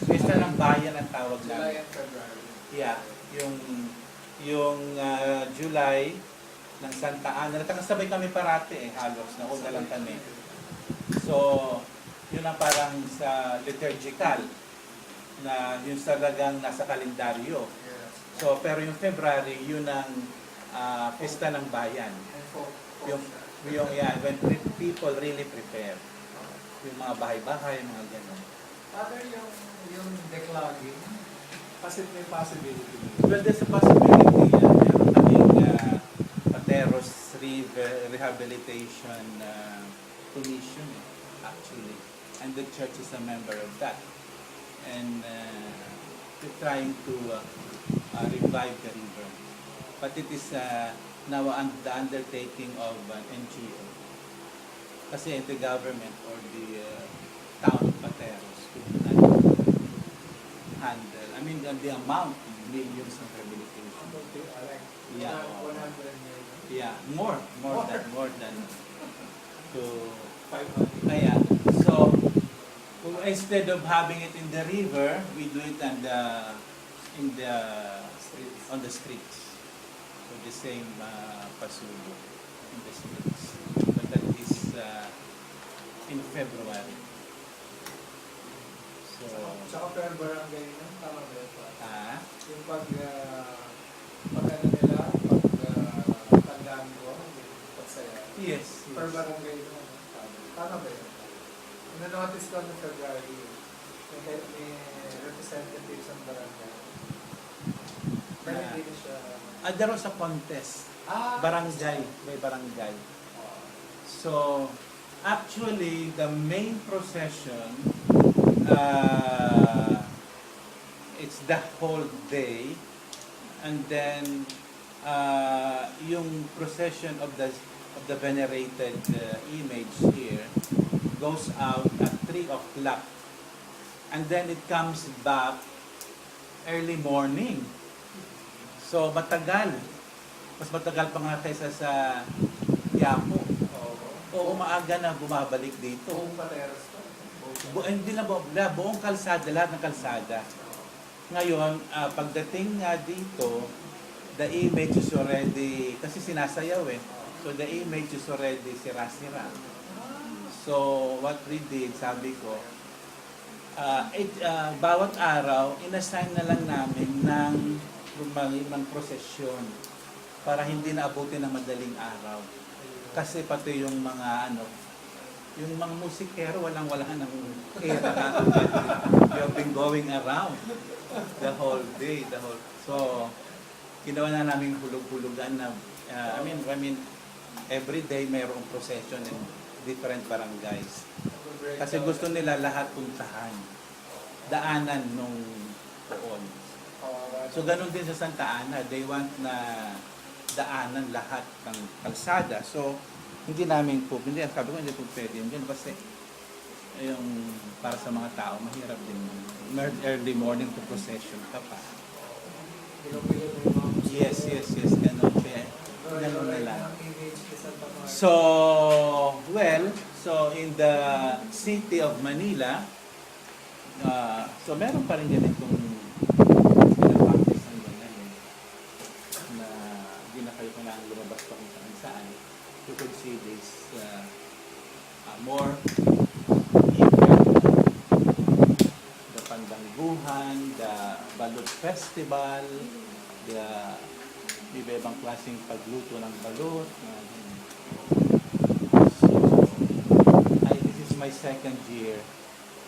Fiesta ng Bayan ang tawag July namin. and February. Yeah, yung July ng Santa Ana. Nakasabay kami parati halos. Nauna lang kami. So, yun ang parang sa liturgical na yung talagang nasa kalendaryo. Yes. So, pero yung February, yun ang Fiesta ng Bayan. And folk. Yung when people really prepare. Yung mga bahay-bahay, mga gano'n. Father, yung declogging, kasi may possibility. Well, there's a possibility. Meron kaming Pateros Rehabilitation Commission, actually. And the church is a member of that. And we're trying to revive the river. But it is now the undertaking of an NGO. Kasi the government or the town of Pateros could not handle. I mean, the amount, millions of rehabilitation. Yeah. 100 million. Yeah, more than to 500. kaya. So, instead of having it in the river, we do it on the streets. So the same pasubo in the streets. But that is in February. So, Tsaka per barangay nun, tama ba yun? Yung pag ano nila, tandaan ko, pagsaya. yes. Per barangay nun, tama ba yun? Na-notice ko noong February, may representatives ng barangay. Pero hindi siya... There was a contest. Barangay, may barangay. So, actually, the main procession, it's the whole day, and then yung procession of the venerated image here goes out at 3 o'clock, and then it comes back early morning. So, matagal. Mas matagal pa nga kaysa sa Quiapo. Oo, maaga na bumabalik dito. Buong Pateros to. Hindi na buong kalsada, lahat ng kalsada. Ngayon, pagdating nga dito, the image is already, kasi sinasayaw so the image is already sira-sira. So, what we did, sabi ko, bawat araw, inassign na lang namin ng prosesyon para hindi na abutin ng madaling araw. Kasi pati yung mga yung mga musikero, walang-wala ng kera na. We have been going around the whole day, So, ginawa na namin hulog-hulugan na, I mean, every day mayroong procession in different barangays. Kasi gusto nila lahat puntahan. Daanan nung poon. So, ganun din sa Santa Ana. They want na daanan lahat ng kalsada. So, hindi namin po, sabi ko, hindi po pwede yun. Kasi, yung para sa mga tao, mahirap din. Early morning to procession ka pa. Yes. Ganun. Ganun na lang. So, in the city of Manila, so meron pa rin ganitong pinapractice ng ganyan na hindi na kayo kailangan lumabas pa kung saan. You could see this more the Pandangguhan, the Balut Festival, the iba-ibang klaseng pagluto ng balut. So, this is my second year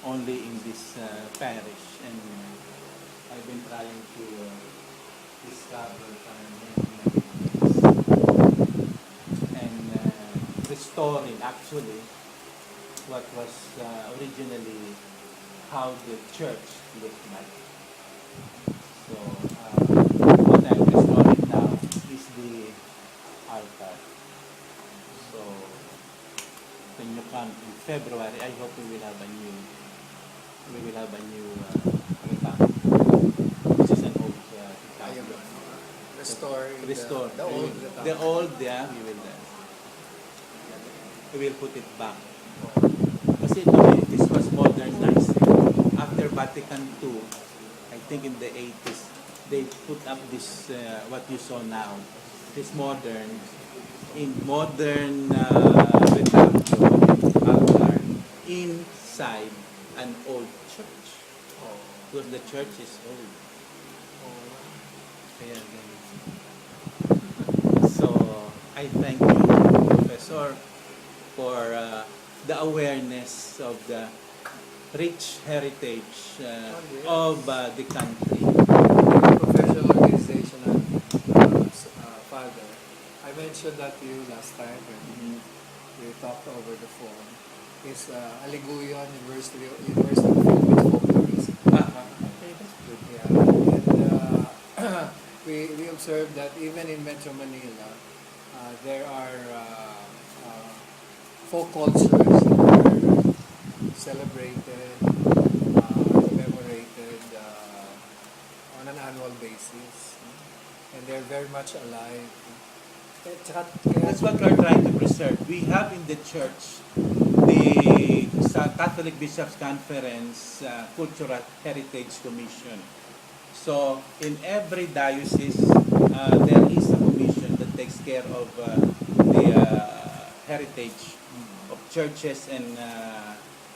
only in this parish, and I've been trying to discover many things and restoring actually what was originally how the church looked like. So what I'm restoring now is the altar. So when you come in February, I hope we will have a new retablo. This is an old retablo. Restore. The old, yeah, we will put it back. Kasi this was modernized. After Vatican II, I think in the 80s, they put up this, what you saw now, this modern retablo altar inside an old church. Because the church is old. Kaya ganun. So, I thank you, Professor, for the awareness of the rich heritage of the country. Professional organizational father. I mentioned that to you last time when we talked over the phone. Is Aliguyon University of Philippines Folklorism. Okay, that's good. Yeah, and we observed that even in Metro Manila, there are folk cultures that are celebrated, commemorated on an annual basis, and they're very much alive. That's what we're trying to preserve. We have in the church the Catholic Bishops' Conference Cultural Heritage Commission. So in every diocese, there is a commission that takes care of the heritage of churches and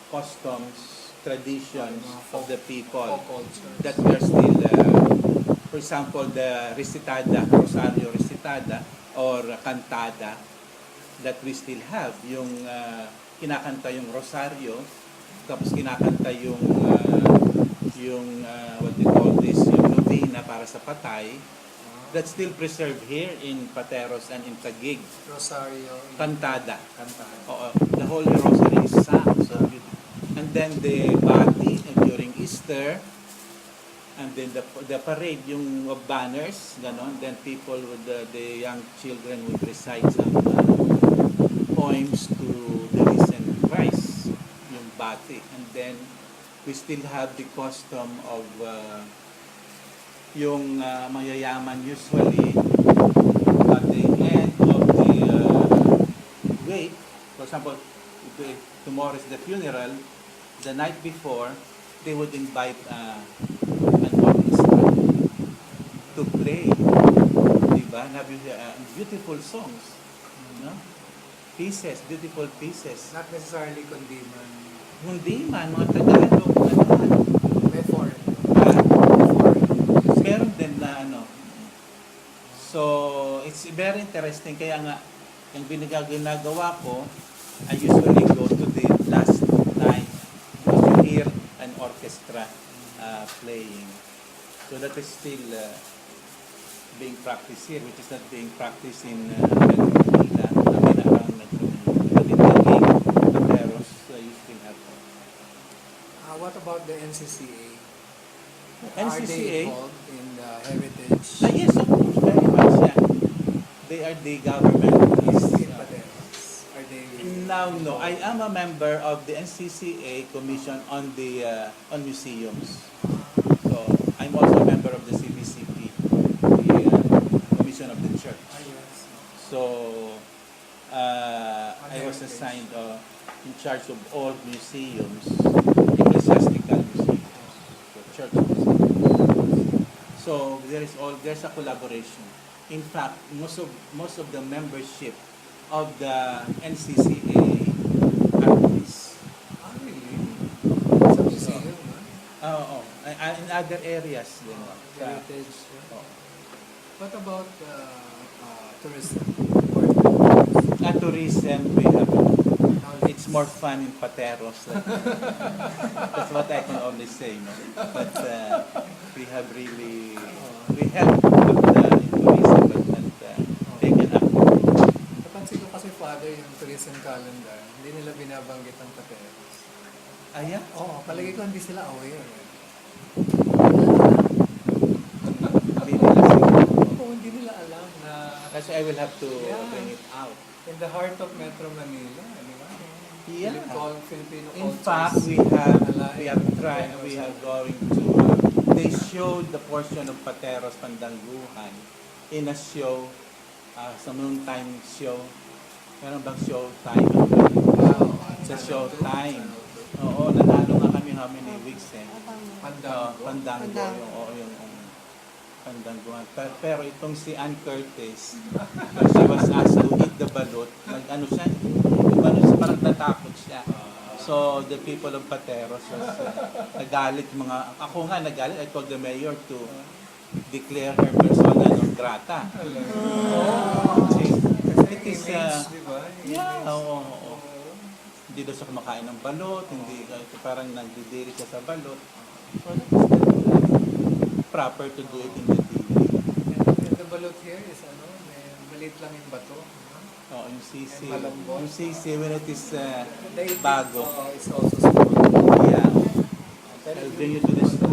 customs, traditions of the people Folk cultures. that we are still, for example, the recitada, Rosario recitada, or cantada that we still have, yung kinakanta yung Rosario, tapos kinakanta yung what they call this, yung novena para sa patay, that's still preserved here in Pateros and in Taguig. Rosario. Cantada. Cantada. Oo, the Holy Rosary is sung, so beautiful. And then the bati during Easter, and then the parade, yung of banners, ganon. Then people with the young children would recite some poems to the risen Christ, yung bati. And then we still have the custom of yung mayayaman usually at the end of the wake. For example, if tomorrow is the funeral, the night before, they would invite an orchestra to play. Diba? Beautiful songs. No? Pieces, beautiful pieces. Not necessarily Kundiman. Hindi man, mga Tagalog, ano man. May foreign. Meron din na ano. So, it's very interesting. Kaya nga, yung ginagawa ko, I usually go to the last night to hear an orchestra playing. So that is still being practiced here, which is not being practiced in Metro Manila. I mean, around Metro Manila. But in Taguig, Pateros, you still have What about the NCCA? NCCA? Are they involved in the heritage? Yes, of course, very much, yeah. They are the government. In Pateros? Are they? Now, no. I am a member of the NCCA Commission on the on museums. So I'm also a member of the CBCP, the Commission of the Church. Yes. So I was assigned in charge of all museums, ecclesiastical museums, so church museums. So there's a collaboration. In fact, most of the membership of the NCCA are police. Really? Sa museum, no? In other areas din. Heritage. Oh. What about tourism? Tourism, we have it's more fun in Pateros. That's what I can only say. No? But we have really, we help the tourism, but not taken up. Napansin ko kasi, Father, yung tourism calendar, hindi nila binabanggit ang Pateros. Ayan? Oo, palagi ko hindi sila aware. Hindi nila siguro. Oo, hindi nila alam na Kasi I will have to Yeah. bring it out. in the heart of Metro Manila, di ba? Yeah. Filipino In cultures. fact, we have tried, we are going to, they showed the portion of Pateros Pandangguhan in a show, sa noontime show. Meron bang show time? Wow. Sa show time. Oo, nanalo nga kami you how many weeks eh. Pandango. Pandango. Pandango. Yung Pandanguan. Pero itong si Ann Curtis, she was asked to eat the balot. Nag-ano siya, yung balot siya, parang natakot siya. So, the people of Pateros was nagalit mga, ako nga nagalit, I told the mayor to declare her persona non grata. Kasi it is, Image, di ba? yeah, oo. Hindi daw siya kumakain ng balot, hindi, parang nagdidiri siya sa balot. So, that's proper to do it in the TV. And the balot here is may maliit lang yung bato. Oo, yung sisi. And malambot. Yung sisi, when it is The itik, bago. is also small. Yeah. I'll bring you to the store.